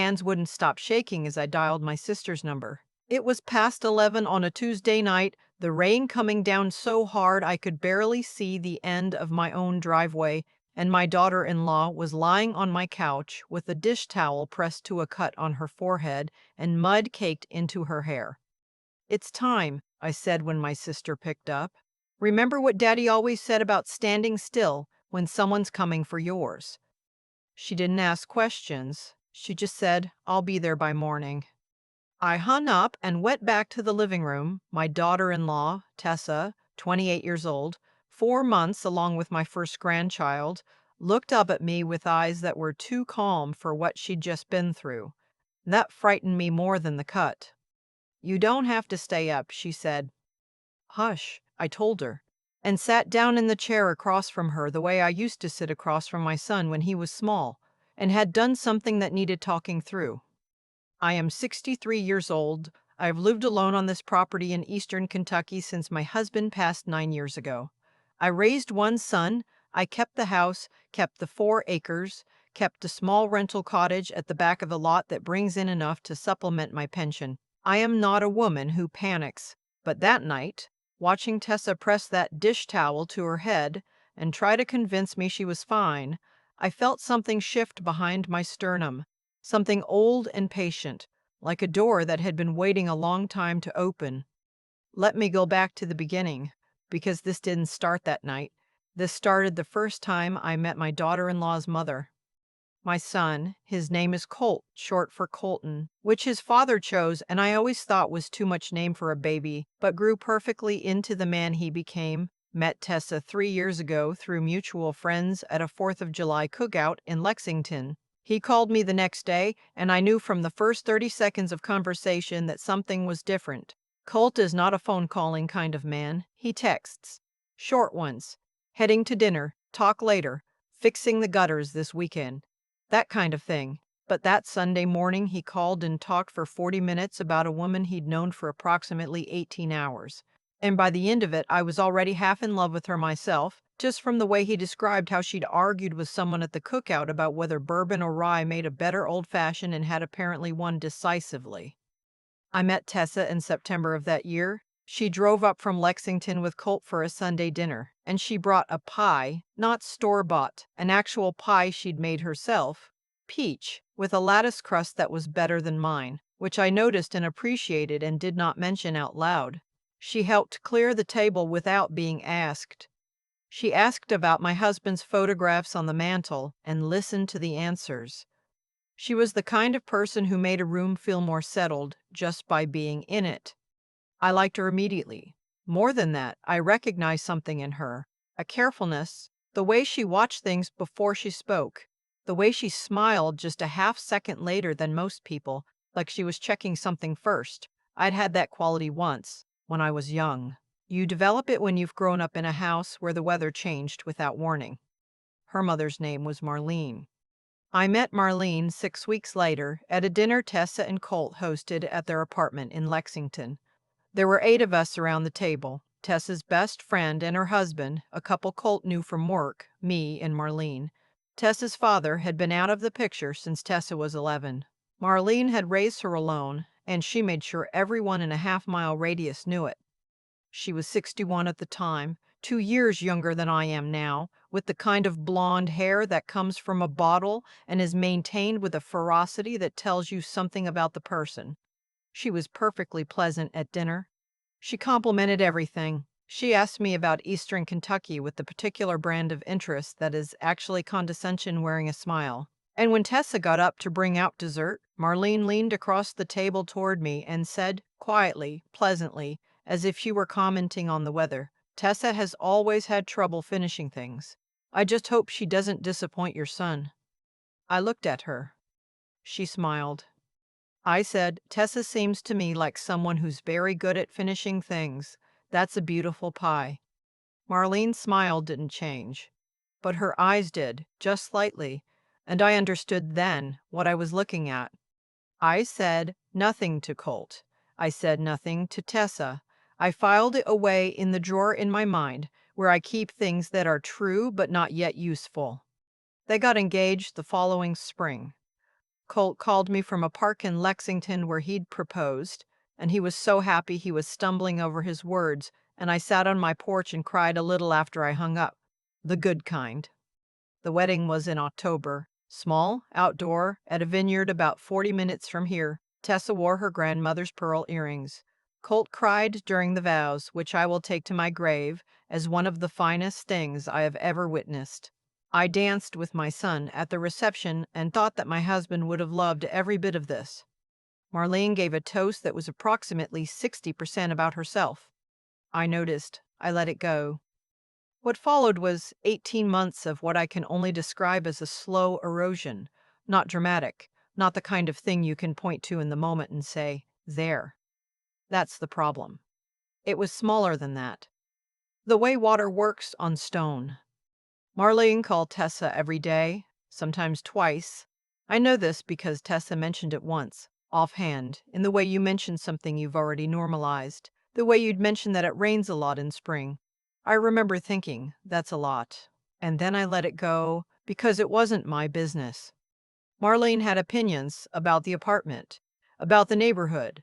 Hands wouldn't stop shaking as I dialed my sister's number. It was past 11 on a Tuesday night, the rain coming down so hard I could barely see the end of my own driveway, and my daughter-in-law was lying on my couch with a dish towel pressed to a cut on her forehead and mud caked into her hair. "It's time," I said when my sister picked up. "Remember what Daddy always said about standing still when someone's coming for yours?" She didn't ask questions. She just said, "I'll be there by morning." I hung up and went back to the living room. My daughter-in-law, Tessa, 28 years old, 4 months along with my first grandchild, looked up at me with eyes that were too calm for what she'd just been through. That frightened me more than the cut. "You don't have to stay up," she said. "Hush," I told her, and sat down in the chair across from her the way I used to sit across from my son when he was small and had done something that needed talking through. "I am 63 years old. I've lived alone on this property in eastern Kentucky since my husband passed 9 years ago. I raised one son. I kept the house, kept the 4 acres, kept a small rental cottage at the back of the lot that brings in enough to supplement my pension. I am not a woman who panics. But that night, watching Tessa press that dish towel to her head and try to convince me she was fine, I felt something shift behind my sternum. Something old and patient, like a door that had been waiting a long time to open. Let me go back to the beginning, because this didn't start that night. This started the first time I met my daughter-in-law's mother. My son, his name is Colt, short for Colton, which his father chose and I always thought was too much name for a baby, but grew perfectly into the man he became. Met Tessa 3 years ago through mutual friends at a 4th of July cookout in Lexington. He called me the next day, and I knew from the first 30 seconds of conversation that something was different. Colt is not a phone calling kind of man. He texts. Short ones. Heading to dinner, talk later, fixing the gutters this weekend. That kind of thing. But that Sunday morning he called and talked for 40 minutes about a woman he'd known for approximately 18 hours. And by the end of it, I was already half in love with her myself, just from the way he described how she'd argued with someone at the cookout about whether bourbon or rye made a better old-fashioned and had apparently won decisively. I met Tessa in September of that year. She drove up from Lexington with Colt for a Sunday dinner, and she brought a pie, not store-bought, an actual pie she'd made herself, peach, with a lattice crust that was better than mine, which I noticed and appreciated and did not mention out loud. She helped clear the table without being asked. She asked about my husband's photographs on the mantel and listened to the answers. She was the kind of person who made a room feel more settled just by being in it. I liked her immediately. More than that, I recognized something in her, a carefulness, the way she watched things before she spoke, the way she smiled just a half second later than most people, like she was checking something first. I'd had that quality once, when I was young. You develop it when you've grown up in a house where the weather changed without warning. Her mother's name was Marlene. I met Marlene 6 weeks later at a dinner Tessa and Colt hosted at their apartment in Lexington. There were 8 of us around the table, Tessa's best friend and her husband, a couple Colt knew from work, me and Marlene. Tessa's father had been out of the picture since Tessa was 11. Marlene had raised her alone, and she made sure everyone in a half-mile radius knew it. She was 61 at the time, 2 years younger than I am now, with the kind of blonde hair that comes from a bottle and is maintained with a ferocity that tells you something about the person. She was perfectly pleasant at dinner. She complimented everything. She asked me about Eastern Kentucky with the particular brand of interest that is actually condescension wearing a smile. And when Tessa got up to bring out dessert, Marlene leaned across the table toward me and said, quietly, pleasantly, as if she were commenting on the weather, "Tessa has always had trouble finishing things. I just hope she doesn't disappoint your son." I looked at her. She smiled. I said, "Tessa seems to me like someone who's very good at finishing things. That's a beautiful pie." Marlene's smile didn't change, but her eyes did, just slightly, and I understood then what I was looking at. I said nothing to Colt. I said nothing to Tessa. I filed it away in the drawer in my mind, where I keep things that are true but not yet useful. They got engaged the following spring. Colt called me from a park in Lexington where he'd proposed, and he was so happy he was stumbling over his words, and I sat on my porch and cried a little after I hung up. The good kind. The wedding was in October. Small, outdoor, at a vineyard about 40 minutes from here. Tessa wore her grandmother's pearl earrings. Colt cried during the vows, which I will take to my grave as one of the finest things I have ever witnessed. I danced with my son at the reception and thought that my husband would have loved every bit of this. Marlene gave a toast that was approximately 60% about herself. I noticed. I let it go. What followed was 18 months of what I can only describe as a slow erosion. Not dramatic, not the kind of thing you can point to in the moment and say, there. That's the problem. It was smaller than that. The way water works on stone. Marlene called Tessa every day, sometimes twice. I know this because Tessa mentioned it once, offhand, in the way you mention something you've already normalized, the way you'd mention that it rains a lot in spring. I remember thinking, that's a lot. And then I let it go because it wasn't my business. Marlene had opinions about the apartment, about the neighborhood,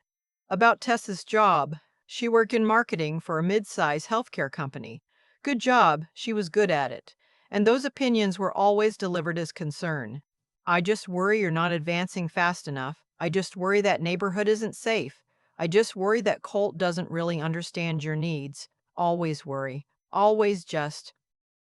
about Tessa's job. She worked in marketing for a mid-size healthcare company. Good job, she was good at it. And those opinions were always delivered as concern. I just worry you're not advancing fast enough. I just worry that neighborhood isn't safe. I just worry that Colt doesn't really understand your needs. Always worry. Always just.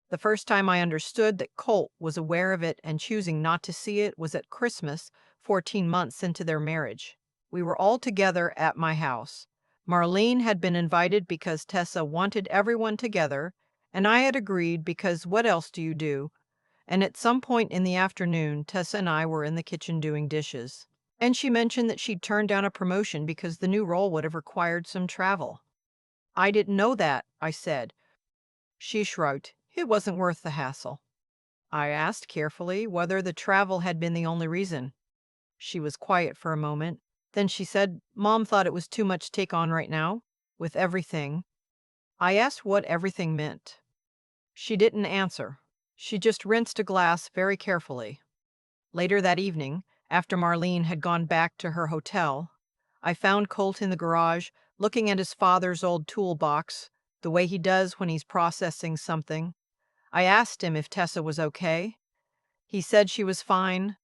The first time I understood that Colt was aware of it and choosing not to see it was at Christmas, 14 months into their marriage. We were all together at my house. Marlene had been invited because Tessa wanted everyone together, and I had agreed because what else do you do? And at some point in the afternoon, Tessa and I were in the kitchen doing dishes. And she mentioned that she'd turned down a promotion because the new role would have required some travel. I didn't know that, I said. She shrugged. It wasn't worth the hassle. I asked carefully whether the travel had been the only reason. She was quiet for a moment. Then she said, Mom thought it was too much to take on right now, with everything. I asked what everything meant. She didn't answer. She just rinsed a glass very carefully. Later that evening, after Marlene had gone back to her hotel, I found Colt in the garage, looking at his father's old toolbox, the way he does when he's processing something. I asked him if Tessa was okay. He said she was fine.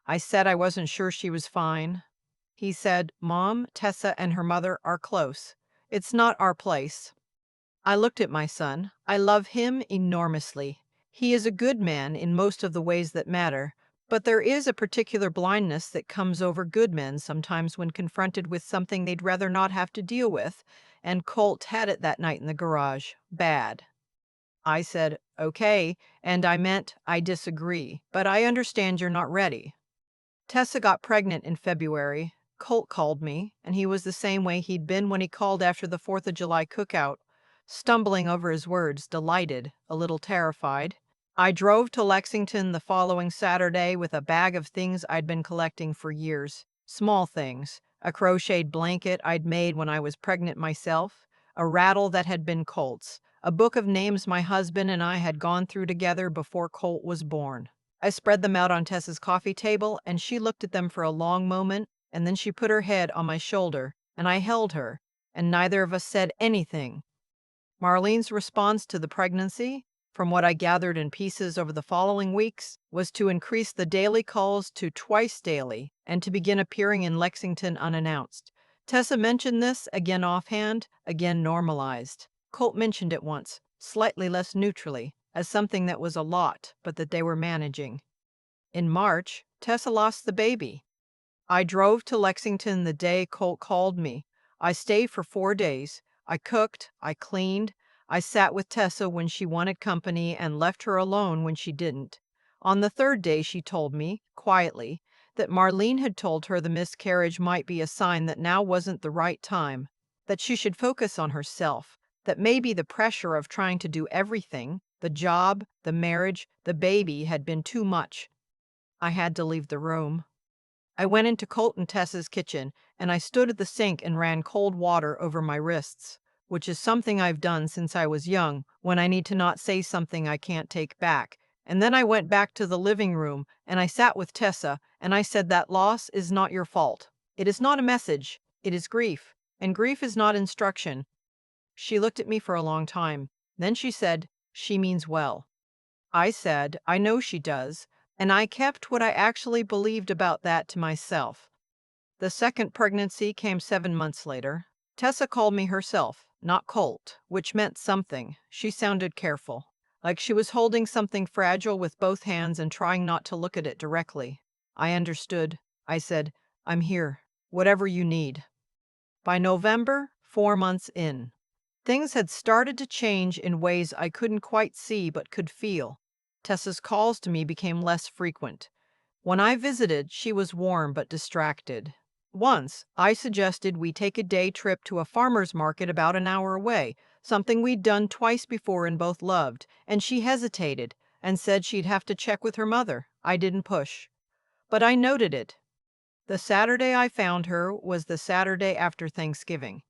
I said I wasn't sure she was fine. He said, Mom, Tessa and her mother are close. It's not our place. I looked at my son. I love him enormously. He is a good man in most of the ways that matter, but there is a particular blindness that comes over good men sometimes when confronted with something they'd rather not have to deal with, and Colt had it that night in the garage. Bad. I said, okay, and I meant I disagree, but I understand you're not ready. Tessa got pregnant in February. Colt called me, and he was the same way he'd been when he called after the 4th of July cookout, stumbling over his words, delighted, a little terrified. I drove to Lexington the following Saturday with a bag of things I'd been collecting for years. Small things. A crocheted blanket I'd made when I was pregnant myself, a rattle that had been Colt's, a book of names my husband and I had gone through together before Colt was born. I spread them out on Tessa's coffee table, and she looked at them for a long moment, and then she put her head on my shoulder, and I held her, and neither of us said anything. Marlene's response to the pregnancy, from what I gathered in pieces over the following weeks, was to increase the daily calls to twice daily and to begin appearing in Lexington unannounced. Tessa mentioned this, again offhand, again normalized. Colt mentioned it once, slightly less neutrally, as something that was a lot, but that they were managing. In March, Tessa lost the baby. I drove to Lexington the day Colt called me. I stayed for 4 days. I cooked, I cleaned, I sat with Tessa when she wanted company and left her alone when she didn't. On the 3rd day, she told me, quietly, that Marlene had told her the miscarriage might be a sign that now wasn't the right time, that she should focus on herself, that maybe the pressure of trying to do everything, the job, the marriage, the baby, had been too much. I had to leave the room. I went into Colt and Tessa's kitchen, and I stood at the sink and ran cold water over my wrists, which is something I've done since I was young when I need to not say something I can't take back, And then I went back to the living room and I sat with Tessa and I said that loss is not your fault. It is not a message, it is grief. And grief is not instruction. She looked at me for a long time. Then she said, "She means well." I said, "I know she does." And I kept what I actually believed about that to myself. The second pregnancy came 7 months later. Tessa called me herself, not Colt, which meant something. She sounded careful, like she was holding something fragile with both hands and trying not to look at it directly. I understood. I said, "I'm here. Whatever you need." By November, 4 months in, things had started to change in ways I couldn't quite see but could feel. Tessa's calls to me became less frequent. When I visited, she was warm but distracted. Once, I suggested we take a day trip to a farmer's market about an hour away, something we'd done twice before and both loved, and she hesitated and said she'd have to check with her mother. I didn't push, but I noted it. The Saturday I found her was the Saturday after Thanksgiving.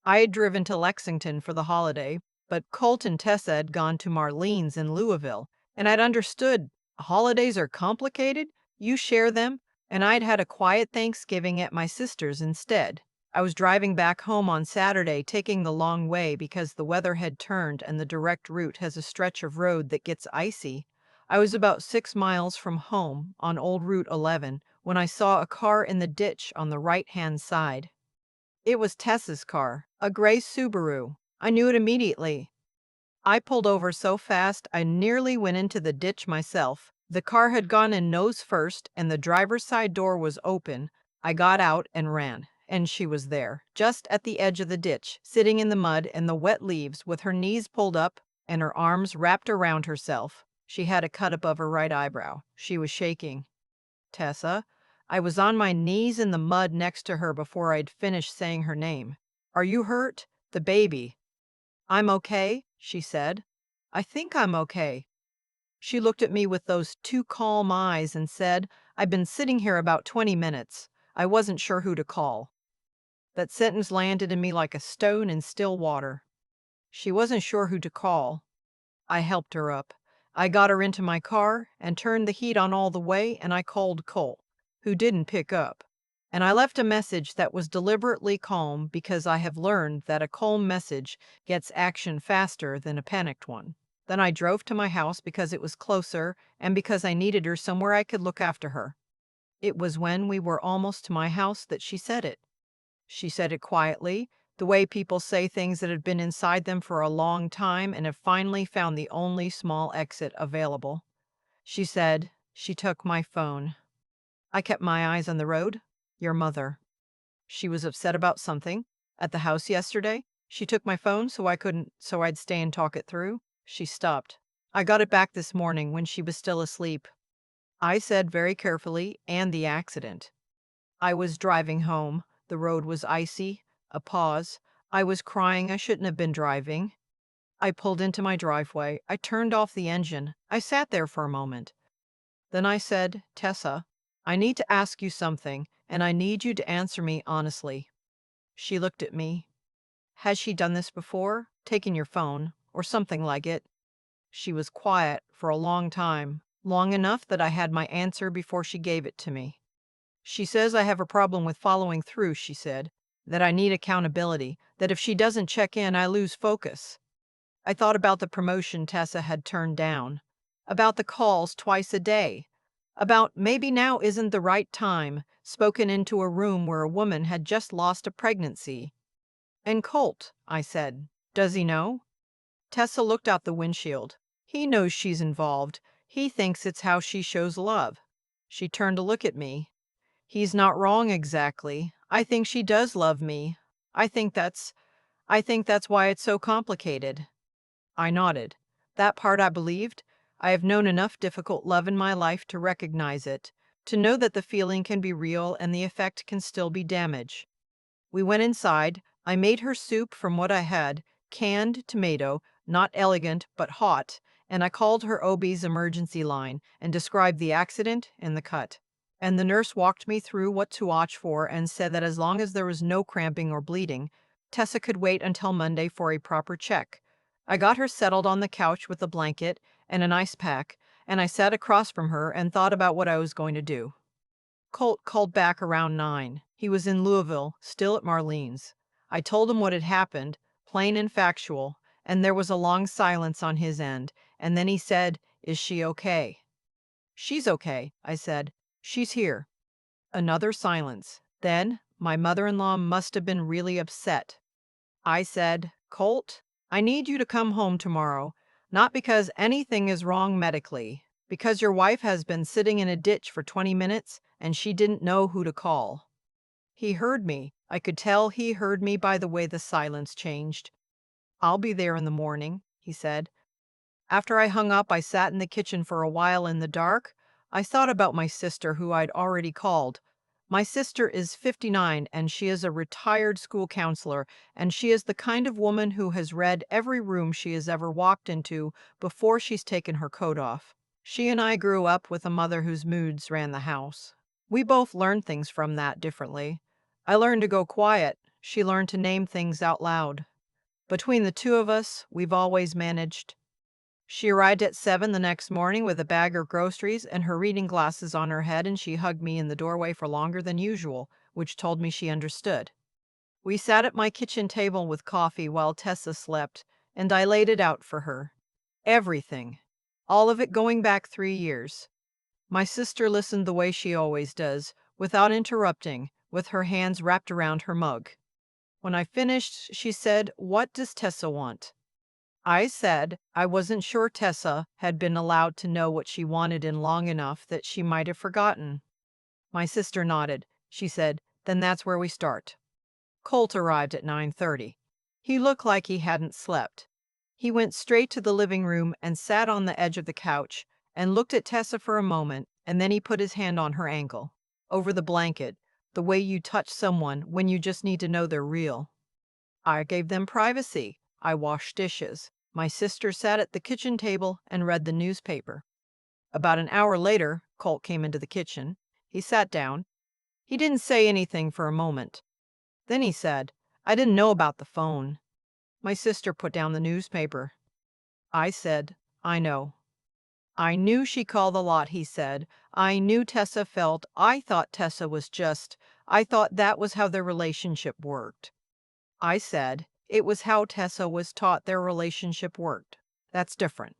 I had driven to Lexington for the holiday, but Colt and Tessa had gone to Marlene's in Louisville, and I'd understood holidays are complicated, you share them, and I'd had a quiet Thanksgiving at my sister's instead. I was driving back home on Saturday, taking the long way because the weather had turned and the direct route has a stretch of road that gets icy. I was about 6 miles from home on Old Route 11 when I saw a car in the ditch on the right-hand side. It was Tessa's car, a gray Subaru. I knew it immediately. I pulled over so fast I nearly went into the ditch myself. The car had gone in nose first and the driver's side door was open. I got out and ran, and she was there, just at the edge of the ditch, sitting in the mud and the wet leaves with her knees pulled up and her arms wrapped around herself. She had a cut above her right eyebrow. She was shaking. "Tessa." I was on my knees in the mud next to her before I'd finished saying her name. "Are you hurt?" "The baby." "I'm okay," she said. "I think I'm okay." She looked at me with those two calm eyes and said, "I've been sitting here about 20 minutes. I wasn't sure who to call." That sentence landed in me like a stone in still water. She wasn't sure who to call. I helped her up. I got her into my car and turned the heat on all the way, and I called Cole, who didn't pick up. And I left a message that was deliberately calm because I have learned that a calm message gets action faster than a panicked one. Then I drove to my house because it was closer and because I needed her somewhere I could look after her. It was when we were almost to my house that she said it. She said it quietly, the way people say things that have been inside them for a long time and have finally found the only small exit available. She said, "She took my phone." I kept my eyes on the road. "Your mother. She was upset about something at the house yesterday. She took my phone so I'd stay and talk it through." She stopped. "I got it back this morning when she was still asleep." I said very carefully, "And the accident." I was driving home. The road was icy. A pause. I was crying. I shouldn't have been driving. I pulled into my driveway. I turned off the engine. I sat there for a moment. Then I said, "Tessa, I need to ask you something, and I need you to answer me honestly." She looked at me. "Has she done this before? Taken your phone, or something like it?" She was quiet for a long time, long enough that I had my answer before she gave it to me. "She says I have a problem with following through," she said, "that I need accountability, that if she doesn't check in, I lose focus." I thought about the promotion Tessa had turned down, about the calls twice a day, about maybe now isn't the right time, spoken into a room where a woman had just lost a pregnancy. "And Colt," I said, "does he know?" Tessa looked out the windshield. "He knows she's involved. He thinks it's how she shows love." She turned to look at me. "He's not wrong exactly. I think she does love me. I think that's I think that's why it's so complicated." I nodded. That part I believed. I have known enough difficult love in my life to recognize it, to know that the feeling can be real and the effect can still be damage. We went inside. I made her soup from what I had, canned tomato, not elegant but hot, and I called her OB's emergency line and described the accident and the cut. And the nurse walked me through what to watch for and said that as long as there was no cramping or bleeding, Tessa could wait until Monday for a proper check. I got her settled on the couch with a blanket and an ice pack, and I sat across from her and thought about what I was going to do. Colt called back around 9. He was in Louisville, still at Marlene's. I told him what had happened, plain and factual, and there was a long silence on his end, and then he said, "Is she okay?" "She's okay," I said. "She's here." Another silence. Then, "My mother-in-law must have been really upset." I said, "Colt, I need you to come home tomorrow, not because anything is wrong medically, because your wife has been sitting in a ditch for 20 minutes and she didn't know who to call." He heard me. I could tell he heard me by the way the silence changed. "I'll be there in the morning," he said. After I hung up, I sat in the kitchen for a while in the dark. I thought about my sister, who I'd already called. My sister is 59 and she is a retired school counselor, and she is the kind of woman who has read every room she has ever walked into before she's taken her coat off. She and I grew up with a mother whose moods ran the house. We both learned things from that differently. I learned to go quiet. She learned to name things out loud. Between the two of us, we've always managed. She arrived at 7 the next morning with a bag of groceries and her reading glasses on her head, and she hugged me in the doorway for longer than usual, which told me she understood. We sat at my kitchen table with coffee while Tessa slept, and I laid it out for her. Everything. All of it, going back 3 years. My sister listened the way she always does, without interrupting, with her hands wrapped around her mug. When I finished, she said, "What does Tessa want?" I said I wasn't sure Tessa had been allowed to know what she wanted in long enough that she might have forgotten. My sister nodded. She said, "Then that's where we start." Colt arrived at 9:30. He looked like he hadn't slept. He went straight to the living room and sat on the edge of the couch and looked at Tessa for a moment, and then he put his hand on her ankle, over the blanket, the way you touch someone when you just need to know they're real. I gave them privacy. I washed dishes. My sister sat at the kitchen table and read the newspaper. About an hour later, Colt came into the kitchen. He sat down. He didn't say anything for a moment. Then he said, "I didn't know about the phone." My sister put down the newspaper. I said, "I know." "I knew she called a lot," he said. "I knew Tessa felt. I thought Tessa was just. I thought that was how their relationship worked." I said, "It was how Tessa was taught their relationship worked. That's different."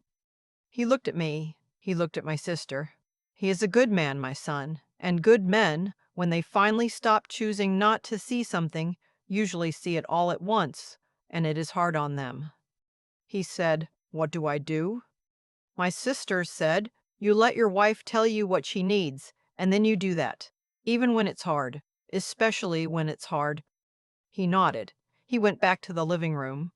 He looked at me. He looked at my sister. "He is a good man, my son, and good men, when they finally stop choosing not to see something, usually see it all at once, and it is hard on them." He said, "What do I do?" My sister said, "You let your wife tell you what she needs, and then you do that, even when it's hard, especially when it's hard." He nodded. He went back to the living room.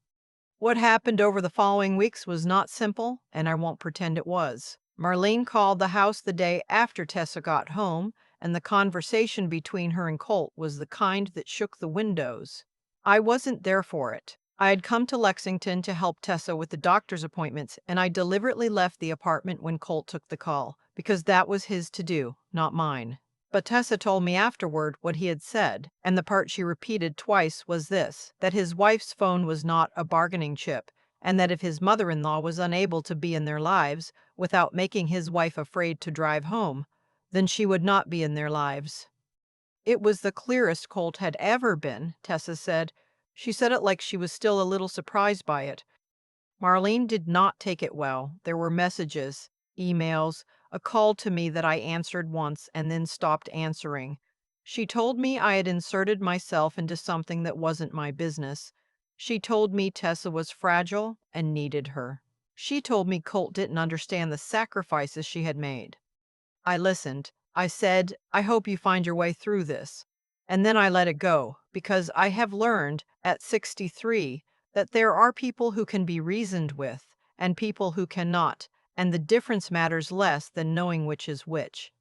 What happened over the following weeks was not simple, and I won't pretend it was. Marlene called the house the day after Tessa got home, and the conversation between her and Colt was the kind that shook the windows. I wasn't there for it. I had come to Lexington to help Tessa with the doctor's appointments, and I deliberately left the apartment when Colt took the call, because that was his to do, not mine. But Tessa told me afterward what he had said, and the part she repeated twice was this: that his wife's phone was not a bargaining chip, and that if his mother-in-law was unable to be in their lives without making his wife afraid to drive home, then she would not be in their lives. It was the clearest Colt had ever been, Tessa said. She said it like she was still a little surprised by it. Marlene did not take it well. There were messages, emails, a call to me that I answered once and then stopped answering. She told me I had inserted myself into something that wasn't my business. She told me Tessa was fragile and needed her. She told me Colt didn't understand the sacrifices she had made. I listened. I said, "I hope you find your way through this." And then I let it go, because I have learned at 63 that there are people who can be reasoned with and people who cannot, and the difference matters less than knowing which is which.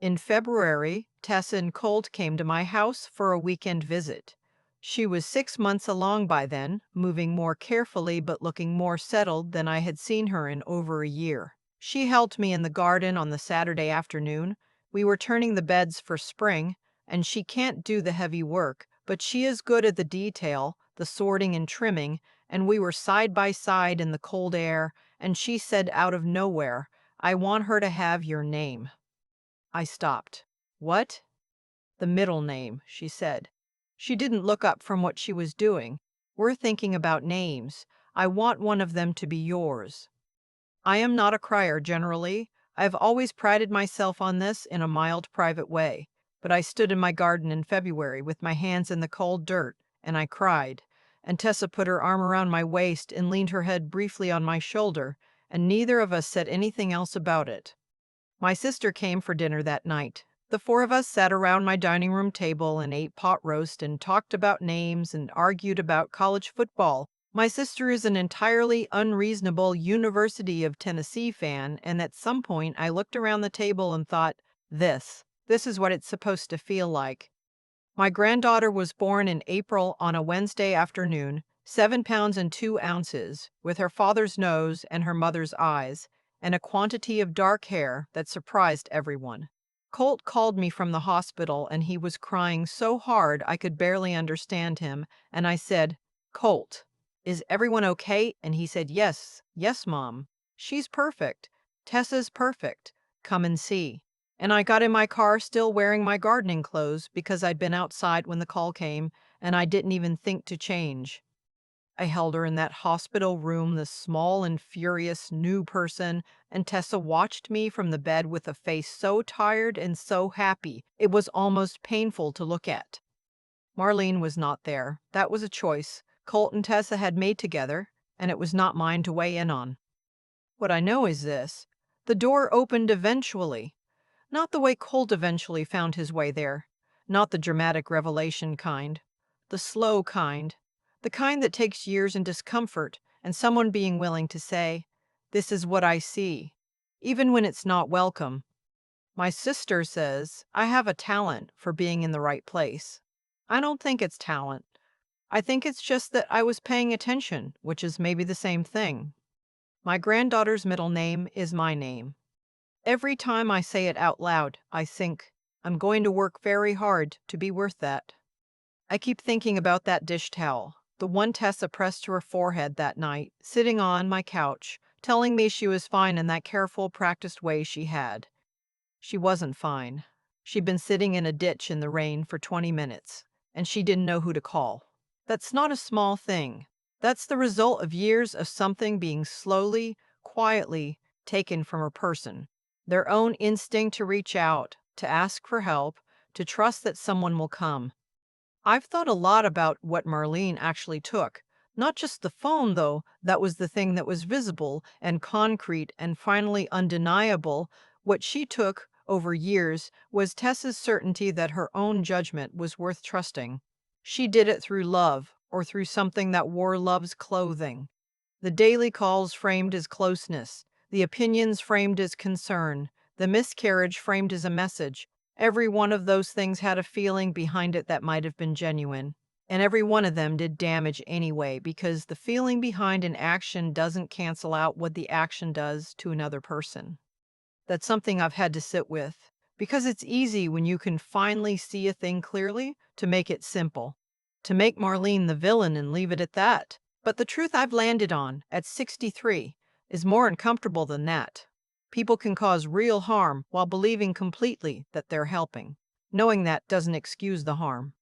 In February, Tessa and Colt came to my house for a weekend visit. She was 6 months along by then, moving more carefully but looking more settled than I had seen her in over a year. She helped me in the garden on the Saturday afternoon. We were turning the beds for spring, and she can't do the heavy work, but she is good at the detail, the sorting and trimming, and we were side by side in the cold air, and she said out of nowhere, I want her to have your name." I stopped. "What?" "The middle name," she said. She didn't look up from what she was doing. "We're thinking about names. I want one of them to be yours." I am not a crier generally. I have always prided myself on this in a mild, private way. But I stood in my garden in February with my hands in the cold dirt, and I cried. And Tessa put her arm around my waist and leaned her head briefly on my shoulder, and neither of us said anything else about it. My sister came for dinner that night. The four of us sat around my dining room table and ate pot roast and talked about names and argued about college football. My sister is an entirely unreasonable University of Tennessee fan, and at some point I looked around the table and thought, this is what it's supposed to feel like. My granddaughter was born in April on a Wednesday afternoon, 7 pounds and 2 ounces, with her father's nose and her mother's eyes, and a quantity of dark hair that surprised everyone. Colt called me from the hospital and he was crying so hard I could barely understand him, and I said, "Colt, is everyone okay?" And he said, "Yes, yes, Mom. She's perfect. Tessa's perfect. Come and see." And I got in my car still wearing my gardening clothes because I'd been outside when the call came, and I didn't even think to change. I held her in that hospital room, this small and furious new person, and Tessa watched me from the bed with a face so tired and so happy, it was almost painful to look at. Marlene was not there. That was a choice Colt and Tessa had made together, and it was not mine to weigh in on. What I know is this: the door opened eventually. Not the way Colt eventually found his way there. Not the dramatic revelation kind. The slow kind. The kind that takes years and discomfort and someone being willing to say, "This is what I see," even when it's not welcome. My sister says I have a talent for being in the right place. I don't think it's talent. I think it's just that I was paying attention, which is maybe the same thing. My granddaughter's middle name is my name. Every time I say it out loud, I think, I'm going to work very hard to be worth that. I keep thinking about that dish towel, the one Tessa pressed to her forehead that night, sitting on my couch, telling me she was fine in that careful, practiced way she had. She wasn't fine. She'd been sitting in a ditch in the rain for 20 minutes, and she didn't know who to call. That's not a small thing. That's the result of years of something being slowly, quietly taken from a person. Their own instinct to reach out, to ask for help, to trust that someone will come. I've thought a lot about what Marlene actually took. Not just the phone, though, that was the thing that was visible and concrete and finally undeniable. What she took over years was Tessa's certainty that her own judgment was worth trusting. She did it through love, or through something that wore love's clothing. The daily calls framed as closeness, the opinions framed as concern, the miscarriage framed as a message. Every one of those things had a feeling behind it that might have been genuine. And every one of them did damage anyway, because the feeling behind an action doesn't cancel out what the action does to another person. That's something I've had to sit with, because it's easy when you can finally see a thing clearly to make it simple, to make Marlene the villain and leave it at that. But the truth I've landed on at 63 is more uncomfortable than that. People can cause real harm while believing completely that they're helping. Knowing that doesn't excuse the harm,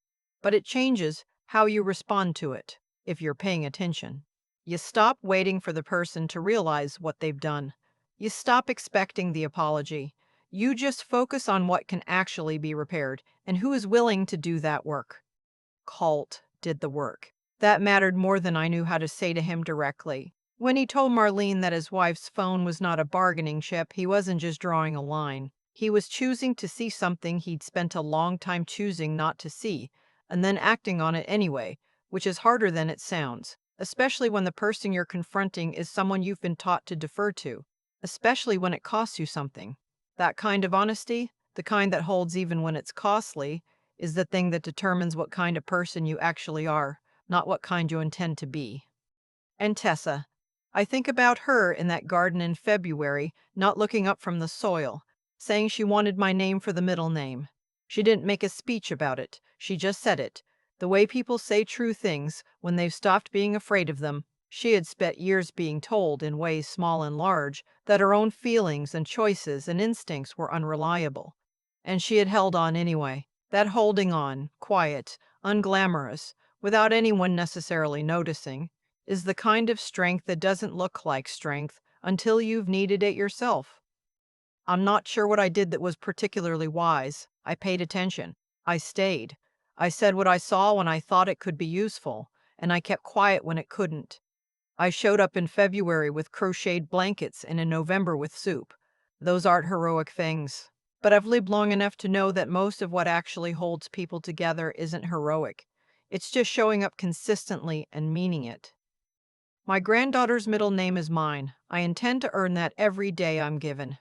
but it changes how you respond to it if you're paying attention. You stop waiting for the person to realize what they've done. You stop expecting the apology. You just focus on what can actually be repaired and who is willing to do that work. Colt did the work. That mattered more than I knew how to say to him directly. When he told Marlene that his wife's phone was not a bargaining chip, he wasn't just drawing a line. He was choosing to see something he'd spent a long time choosing not to see, and then acting on it anyway, which is harder than it sounds, especially when the person you're confronting is someone you've been taught to defer to, especially when it costs you something. That kind of honesty, the kind that holds even when it's costly, is the thing that determines what kind of person you actually are, not what kind you intend to be. And Tessa. I think about her in that garden in February, not looking up from the soil, saying she wanted my name for the middle name. She didn't make a speech about it. She just said it. The way people say true things when they've stopped being afraid of them. She had spent years being told, in ways small and large, that her own feelings and choices and instincts were unreliable. And she had held on anyway. That holding on, quiet, unglamorous, without anyone necessarily noticing, is the kind of strength that doesn't look like strength until you've needed it yourself. I'm not sure what I did that was particularly wise. I paid attention. I stayed. I said what I saw when I thought it could be useful, and I kept quiet when it couldn't. I showed up in February with crocheted blankets and in November with soup. Those aren't heroic things. But I've lived long enough to know that most of what actually holds people together isn't heroic. It's just showing up consistently and meaning it. My granddaughter's middle name is mine. I intend to earn that every day I'm given.